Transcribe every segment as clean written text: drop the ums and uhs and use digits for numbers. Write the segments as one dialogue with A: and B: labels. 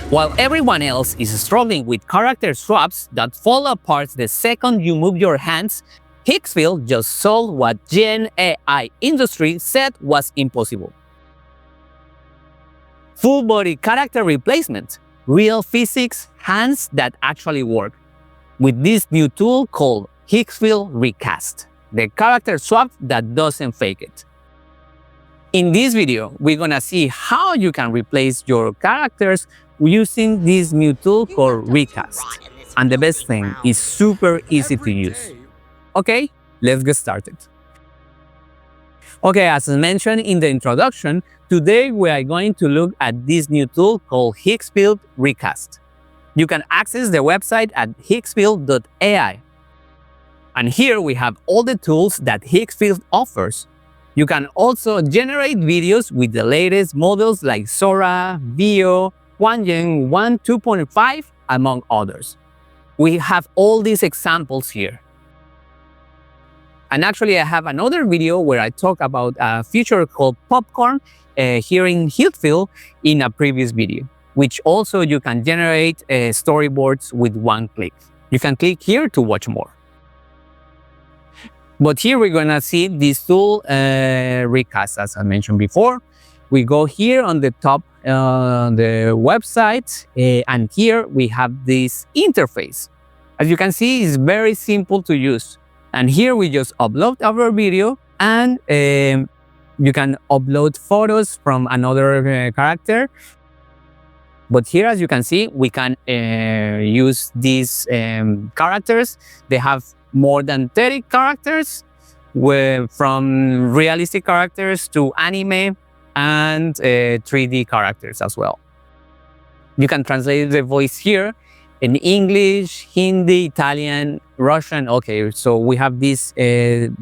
A: While everyone else is struggling with character swaps that fall apart the second you move your hands, Higgsfield just solved what Gen AI industry said was impossible. Full body character replacement, real physics, hands that actually work, with this new tool called Higgsfield Recast, the character swap that doesn't fake it. In this video, we're gonna see how you can replace your characters using this new tool called Recast. And the best thing, is super easy to use. Okay, let's get started. Okay, as mentioned in the introduction, today we are going to look at this new tool called Higgsfield Recast. You can access the website at higgsfield.ai. And here we have all the tools that Higgsfield offers. You can also generate videos with the latest models like Sora, Veo, Huangying 1 2.5, among others. We have all these examples here. And actually, I have another video where I talk about a feature called Popcorn here in Higgsfield in a previous video, which also you can generate storyboards with one click. You can click here to watch more. But here we're gonna see this tool Recast, as I mentioned before. We go here on the top the website, and here we have this interface. As you can see, it's very simple to use. And here we just upload our video, and you can upload photos from another character. But here, as you can see, we can use these characters. They have more than 30 characters, from realistic characters to anime and 3D characters as well. You can translate the voice here in English, Hindi, Italian, Russian. Okay, so we have these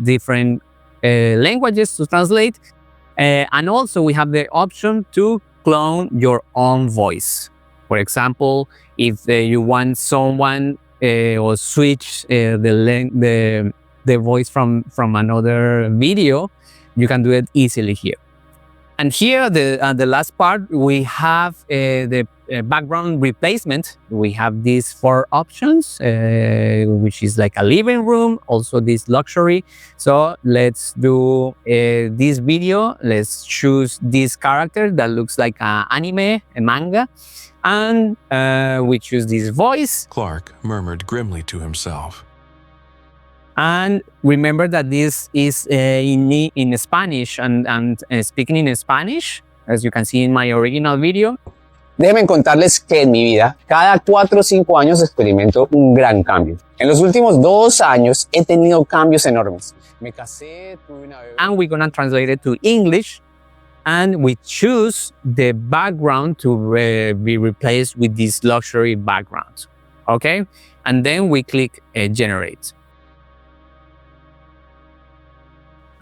A: different languages to translate. And also we have the option to clone your own voice. For example, if you want someone or switch the voice from another video, you can do it easily here. And here, the last part, we have the background replacement. We have these 4 options, which is like a living room, also this luxury. So let's do this video. Let's choose this character that looks like an anime, a manga. And we choose this voice.
B: Clark murmured grimly to himself.
A: And remember that this is in Spanish and speaking in Spanish, as you can see in my original video.
C: Déjenme contarles que en mi vida, cada 4 o 5 años experimento un gran cambio. En los últimos 2 años he tenido cambios enormes. Me casé, tuve una bebé.
A: And we're gonna translate it to English. And we choose the background to be replaced with this luxury background. Okay? And then we click Generate.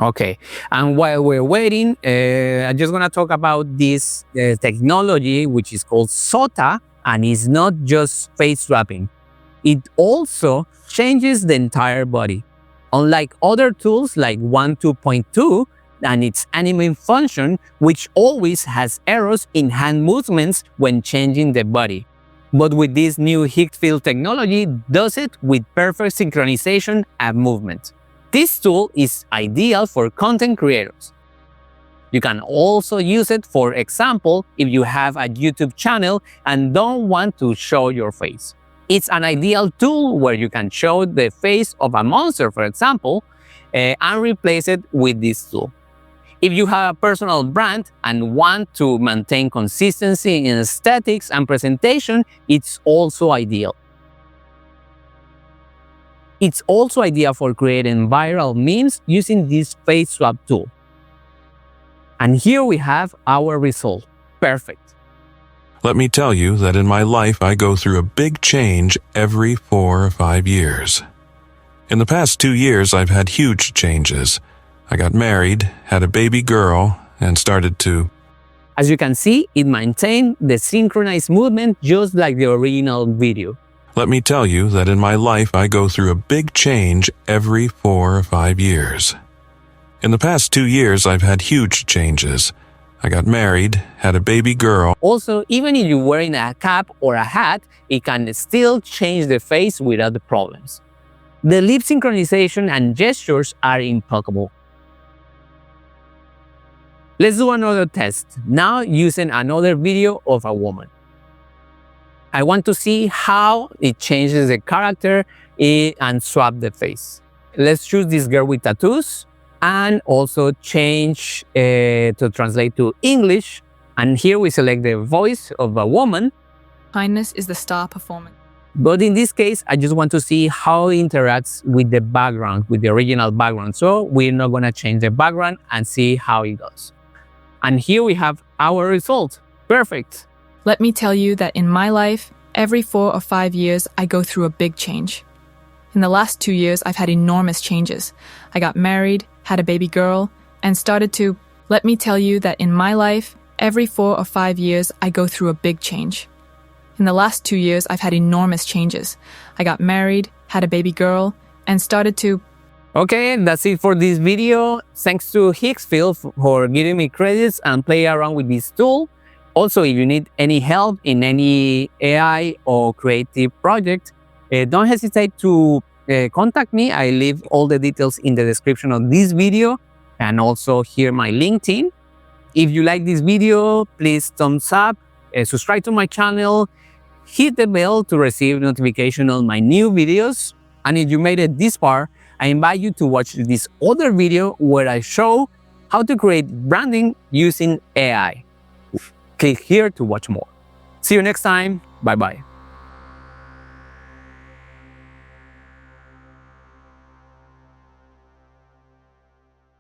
A: Okay, and while we're waiting, I'm just gonna talk about this technology, which is called SOTA, and it's not just face swapping. It also changes the entire body. Unlike other tools like 1.2.2 and its animate function, which always has errors in hand movements when changing the body. But with this new Higgsfield technology, does it with perfect synchronization and movement. This tool is ideal for content creators. You can also use it, for example, if you have a YouTube channel and don't want to show your face. It's an ideal tool where you can show the face of a monster, for example, and replace it with this tool. If you have a personal brand and want to maintain consistency in aesthetics and presentation, it's also ideal. It's also ideal for creating viral memes using this face swap tool. And here we have our result. Perfect.
B: Let me tell you that in my life I go through a big change every 4 or 5 years. In the past 2 years I've had huge changes. I got married, had a baby girl, and started to...
A: As you can see, it maintained the synchronized movement just like the original video.
B: Let me tell you that in my life I go through a big change every 4 or 5 years. In the past 2 years I've had huge changes. I got married, had a baby girl.
A: Also, even if you're wearing a cap or a hat, it can still change the face without the problems. The lip synchronization and gestures are impeccable. Let's do another test, now using another video of a woman. I want to see how it changes the character and swap the face. Let's choose this girl with tattoos and also change to translate to English. And here we select the voice of a woman.
D: Kindness is the star performance.
A: But in this case, I just want to see how it interacts with the background, with the original background. So we're not going to change the background and see how it goes. And here we have our result. Perfect.
D: Let me tell you that in my life, every 4 or 5 years, I go through a big change. In the last 2 years, I've had enormous changes. I got married, had a baby girl, and started to... Let me tell you that in my life, every 4 or 5 years, I go through a big change. In the last 2 years, I've had enormous changes. I got married, had a baby girl, and started to...
A: Okay, that's it for this video. Thanks to Higgsfield for giving me credits and play around with this tool. Also, if you need any help in any AI or creative project, don't hesitate to contact me. I leave all the details in the description of this video and also here my LinkedIn. If you like this video, please thumbs up, subscribe to my channel, hit the bell to receive notification on my new videos. And if you made it this far, I invite you to watch this other video where I show how to create branding using AI. Click here to watch more. See you next time. Bye-bye.